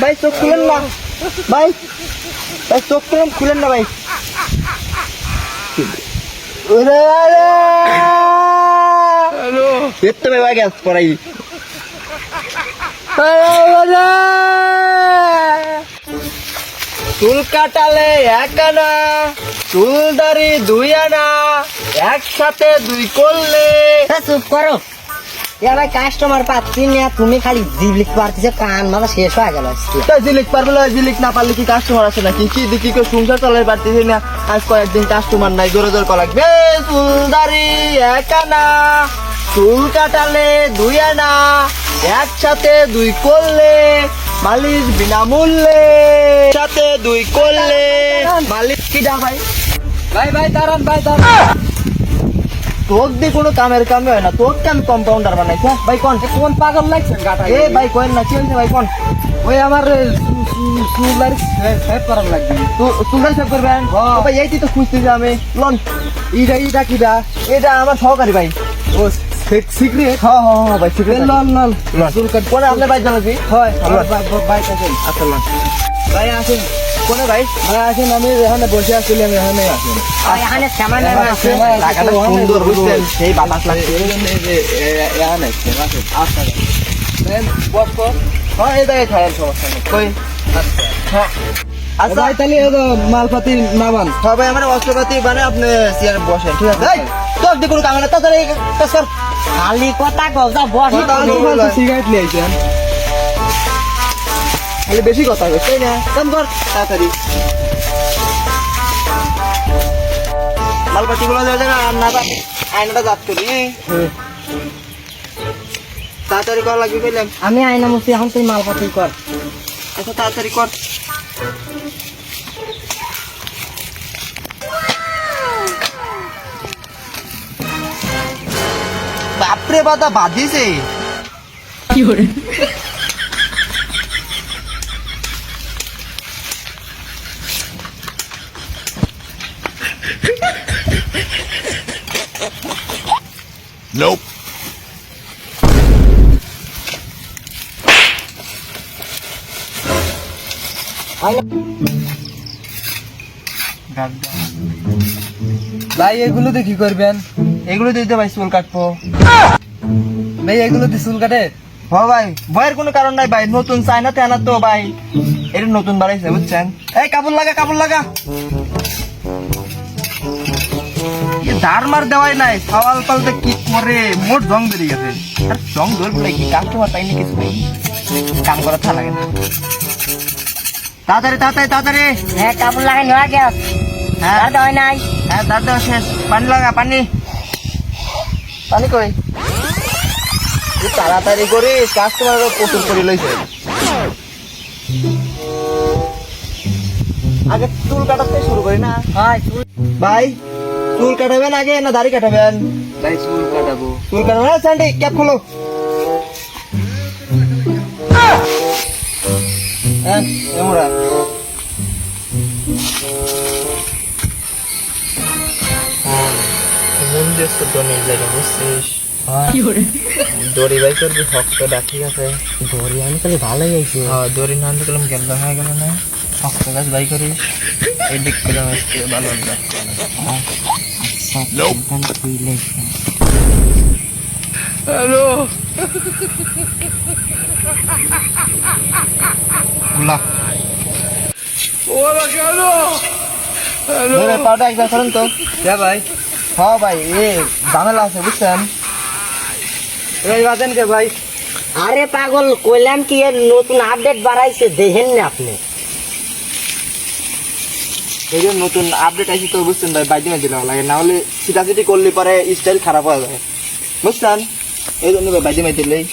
ভাই চোখ খুলেন না ভাই, ভাই চোখ খুলেন না ভাই। দেখতে ভাই গ্যাস পড়াই চুল কাটালে এক আনা, চুল দাড়ি দুই আনা, একসাথে দুই করলে। চুপ করো, এবার কাস্টমার পাচ্ছি না, তুমি খালি জিলিক পারতেছো, কান মাথা শেষ হয়ে গেল। জিলিক পারবে না, জিলিক না পারলে কি কাস্টমার আছে নাকি? কি দেখি সংসার চালাই পারতেছি না, আজ কয়েকদিন কাস্টমার নাই, জোরে জোরে করা লাগবে। চুল দাড়ি এক আনা, চুল কাটালে দুই আনা, একসাথে দুই করলে মালিশ বিনামূল্যে, সাথে দুই করলে মালিশ। কি দা ভাই? ভাই ভাই দাঁড়ান, ভাই দাঁড়ান। তোর দিয়ে কোনো কামের কামে হয় না, তোরকে আমি কম্পাউন্ডার বানাইছি। ভাই কোন কোন পাগল লাগছেন গাটা? এ ভাই কোন না, কি হয়েছে ভাই কোন? ওই আমার চুলার সেভ করার লাগবে। চুলদারি সেভ করবেন? ভাই এইটি তো খুঁজতেছি আমি। লন ইটা কিটা? এটা আমার সহকারী ভাই। ও সিক্রেট? হ্যাঁ হ্যাঁ হ্যাঁ ভাই সিক্রেট। লন লন চুল কাট কোনে আপনার ভাই জানাছি? হয় আমার বাইক আছে। আচ্ছা লন ভাই আসেন। কোনে ভাই? ভাই আসেন, আমি এখানে বসে আসলে আমি এখানে আসেন। এখানে সামান আছে, লাগাটা সুন্দর বুঝছেন, সেই বাতাস লাগছে। এখানে আচ্ছা বস কর। হ্যাঁ এই জায়গায় খায়েন, সমস্যা নেই। কই হ্যাঁ আচ্ছা ভাই তাহলে মালপাতি নামান। হ্যাঁ ভাই আমার অস্ত্রপাতি মানে আপনি চেয়ারে বসেন, ঠিক আছে? এই তোর দিয়ে কোনো কামে না, তাড়াতাড়ি কাজ কর। খালি কথা কও, যা বস। সিগারেট নিয়ে আইছেন, খালি বেশি কথা হবে, তাই না? কাম কর তাড়াতাড়ি। মালপাতি গুলো দেওয়া যাবে আর না, আয়নাটা জাত করি। তাড়াতাড়ি করা লাগবে কইলাম। আমি আয়না মুছি, এখন তুই মালপাতি কর। আচ্ছা তাড়াতাড়ি কর। বাপরে বাদা বাঁধিছে। কি করে? Nope. ভাই এগুলোতে কি করবেন? এগুলো দিতে ভাই চুল কাটবো। ভাই এগুলোতে চুল কাটে? হ ভাই, ভয়ের কোনো কারণ নাই ভাই, নতুন চায়না তেনা তো ভাই, এটা নতুন বাড়াইছে বুঝছেন। এই কাপড় লাগা, কাপড় লাগা। ধার মার দেওয়াই নাই, সওয়াল পাল্টে কি করে মোট জং বেরিয়ে গেছে। আর জং ধরবে কি, কাস্টমার পাইনি কিছু নেই, কাম করা থা লাগে না। তাড়াতাড়ি তাড়াতাড়ি তাড়াতাড়ি। হ্যাঁ কাপড় লাগাই নেওয়া গেছ। হ্যাঁ আর দেওয়া নাই। হ্যাঁ তার দেওয়া শেষ। পানি লাগা, পানি পানি কই? তাড়াতাড়ি করে কাস্টমার প্রচুর করে লইছে। আগে চুল কাটাতে শুরু করি না? হয় ভাই চুল কাটাবেন আগে না দাড়ি কাটাবেন? ভাই চুল কাটাবো। চুল কাটাবেন না? স্যান্ডি ক্যাপ খোলো। হ্যাঁ এমরা মন দিয়ে ছোট নেই জায়গা বুঝছিস? কি করে? দড়ি বাই করবি, শক্তটা ঠিক আছে? দড়ি আমি তাহলে ভালোই আইছি। হ্যাঁ দড়ি না আনতে গেলাম, গেল হয়ে গেল না, শক্ত গাছ বাই করিস, এই দিক করে ভালো লাগবে। Nope. হ্যালো পাউডার একবার করেন তো। ভাই হ্যাঁ ভাই এ ঝামেলা আছে বুঝছেন। এই বাজেন কে ভাই? আরে পাগল, কইলাম কি এর নতুন আপডেট বাড়াইছে, দেখেন না আপনি? এই যে নতুন আপডেট আছে তো বুঝছেন ভাই, বাইরে দিলে লাগে, না হলে সিটাসিটি করলে পরে স্টাইল খারাপ হয়ে যায় বুঝছেন। এই জন্য ভাই বাইরে দিলেই